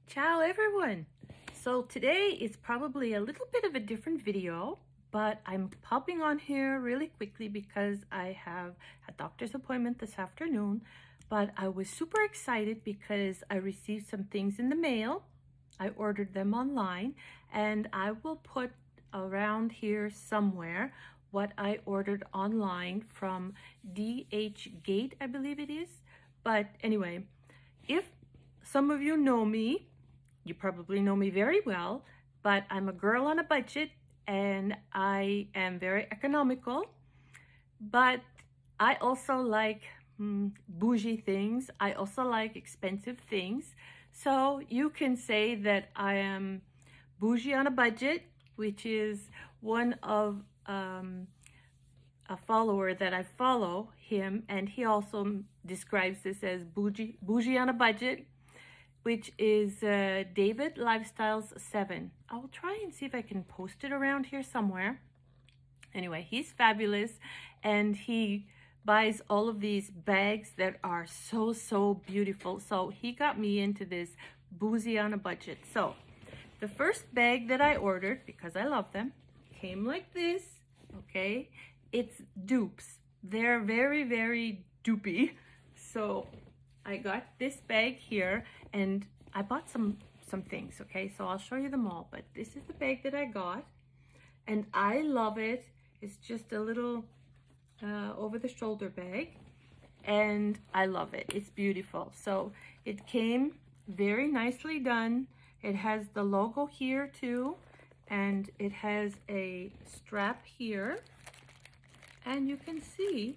Ciao everyone! So today is probably a little bit of a different video, but I'm popping on here really quickly because I have a doctor's appointment this afternoon. But I was super excited because I received some things in the mail. I ordered them online, and I will put around here somewhere what I ordered online from DHgate, I believe it is. But anyway, if some of you know me, you probably know me very well, but I'm a girl on a budget and I am very economical, but I also like bougie things. I also like expensive things. So you can say that I am bougie on a budget, which is one of a follower that I follow him, and he also describes this as bougie on a budget, which is David Lifestyles 7. I'll try and see if I can post it around here somewhere. Anyway, he's fabulous, and he buys all of these bags that are so beautiful. So he got me into this bougie on a budget. So the first bag that I ordered, because I love them, came like this, okay? It's Dupes. They're very dupey. So I got this bag here, and I bought some things, okay? So I'll show you them all, but this is the bag that I got, and I love it. It's just a little over-the-shoulder bag, and I love it. It's beautiful. So it came very nicely done. It has the logo here too, and it has a strap here, and you can see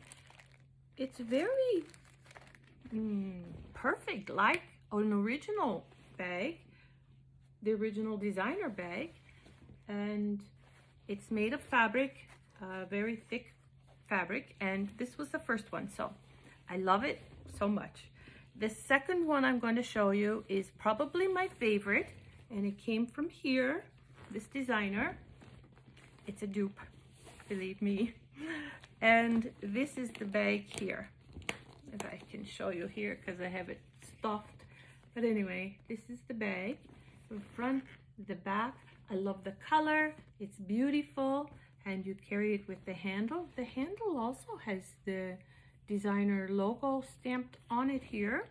it's very perfect, like an original bag, the original designer bag, and it's made of fabric, very thick fabric, and this was the first one, so I love it so much. The second one I'm going to show you is probably my favorite, and it came from here, this designer. It's a dupe, believe me. And this is the bag here. If I can show you here, because I have it stuffed. But anyway, this is the bag, the front, the back. I love the color. It's beautiful, and you carry it with the handle. The handle also has the designer logo stamped on it here,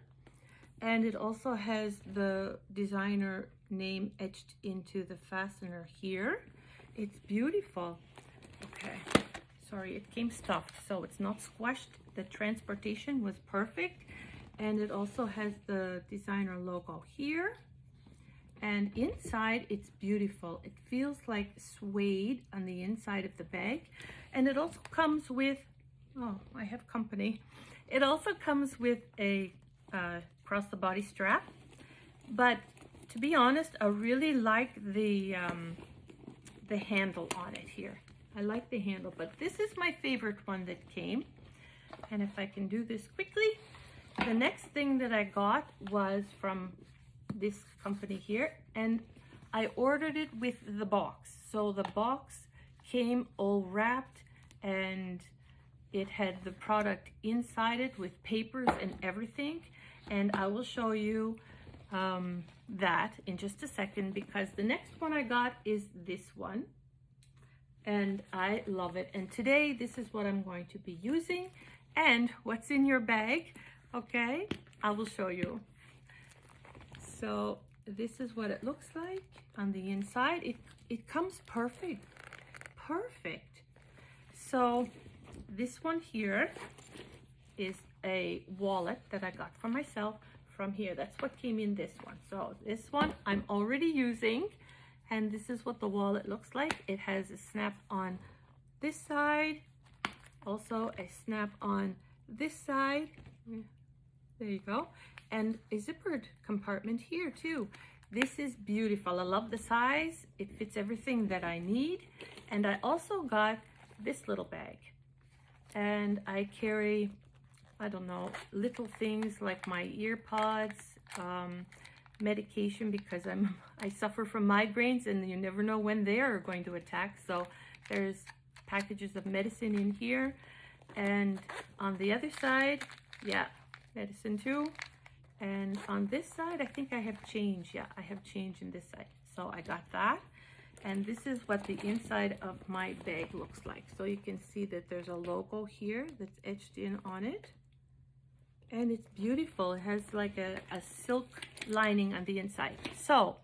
and it also has the designer name etched into the fastener here. It's beautiful. Okay, sorry, it came stuffed, so it's not squashed. The transportation was perfect, and it also has the designer logo here, and inside it's beautiful. It feels like suede on the inside of the bag, and it also comes with, oh, I have company. It also comes with a cross the body strap, but to be honest, I really like the handle on it here. I like the handle, but this is my favorite one that came. And if I can do this quickly, the next thing that I got was from this company here, and I ordered it with the box. So the box came all wrapped, and it had the product inside it with papers and everything. And I will show you that in just a second, because the next one I got is this one, and I love it. And today this is what I'm going to be using. And what's in your bag, okay, I will show you. So this is what it looks like on the inside. It comes perfect. So this one here is a wallet that I got for myself from here. That's what came in this one. So this one I'm already using, and this is what the wallet looks like. It has a snap on this side, also a snap on this side. There you go. And a zippered compartment here too. This is beautiful. I love the size. It fits everything that I need. And I also got this little bag, and I carry, I don't know, little things like my ear pods, medication, because I suffer from migraines, and you never know when they are going to attack. So there's packages of medicine in here, and on the other side, yeah, medicine too. And on this side, I think I have change. Yeah, I have change in this side. So I got that. And this is what the inside of my bag looks like. So you can see that there's a logo here that's etched in on it. And it's beautiful. It has like a silk lining on the inside. So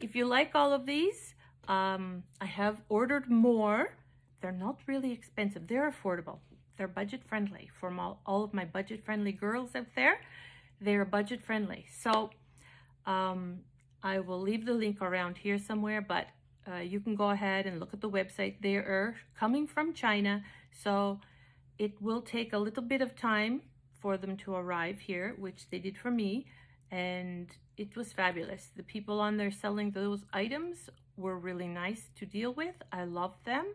if you like all of these, I have ordered more. They're not really expensive. They're affordable. They're budget friendly. For all of my budget friendly girls out there, they're budget friendly. So I will leave the link around here somewhere, but you can go ahead and look at the website. They are coming from China, so it will take a little bit of time for them to arrive here, which they did for me, and it was fabulous. The people on there selling those items were really nice to deal with. I loved them.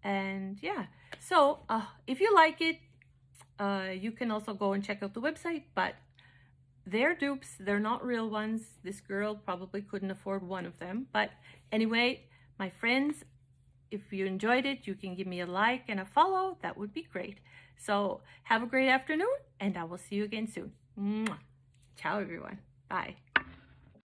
And yeah, so if you like it, you can also go and check out the website, but they're dupes. They're not real ones. This girl probably couldn't afford one of them. But anyway, my friends, if you enjoyed it, you can give me a like and a follow. That would be great. So have a great afternoon, and I will see you again soon. Mwah. Ciao, everyone. Bye.